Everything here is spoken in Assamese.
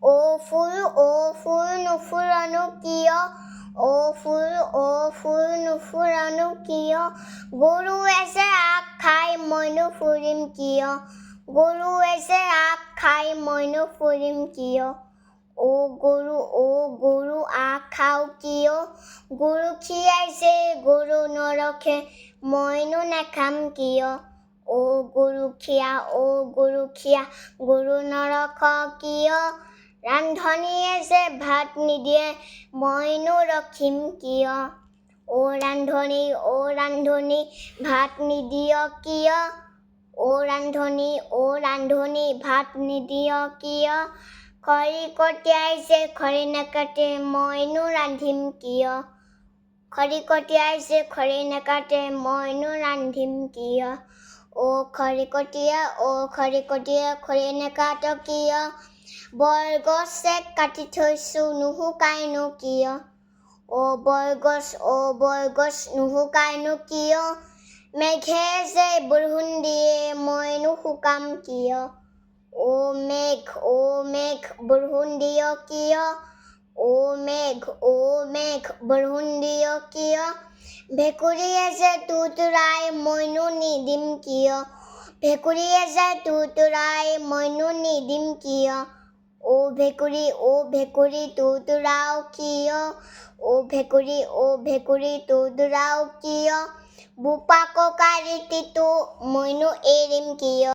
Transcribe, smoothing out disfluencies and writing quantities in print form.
অ' ফুল নুফুলনো কিয়? অ' ফুল নুফুলনো কিয়? গৰুৱে যে আগ খাই মইনো ফুৰিম কিয়? গৰুৱে যে আগ খাই মইনো ফুৰিম কিয়? অ' গৰু আগ খাওঁ কিয়? গৰখীয়াই যে গৰু নৰখে মইনো নাখাম কিয়? অ' গৰখীয়া গৰু নৰখ কিয়? ৰান্ধনীয়ে যে ভাত নিদিয়ে মইনো ৰখিম কিয়? অ' ৰান্ধনী ভাত নিদিয় কিয়? অ' ৰান্ধনী ভাত নিদিয় কিয়? খৰিকটীয়াই যে খৰি নাকাটে মইনো ৰান্ধিম কিয়? খৰিকটীয়াই যে খৰি নাকাটে মইনো ৰান্ধিম কিয়? অ' খৰিকটীয়া খৰি নাকাট কিয়? বৰগছ যে কাটি থৈছো নুশুকাইনো কিয়? অ' বৰগছ নুশুকাইনো কিয়? মেঘে যে বৰষুণ দিয়ে মইনো শুকাম কিয়? অ' মেঘ বৰষুণ দিয় কিয়? অ' মেঘ বৰষুণ দিয় কিয়? ভেকুৰীয়ে যে তুৰতুৰাই মইনো নিদিম কিয়? ভেকুৰীয়ে যে তুৰতুৰাই মইনো নিদিম কিয়? অ' ভেকুৰী তুৰতুৰাও কিয়? অ' ভেকুৰী তুৰতুৰাও কিয়? বোপা ককাৰ ৰীতিটো মইনো এৰিম কিয়?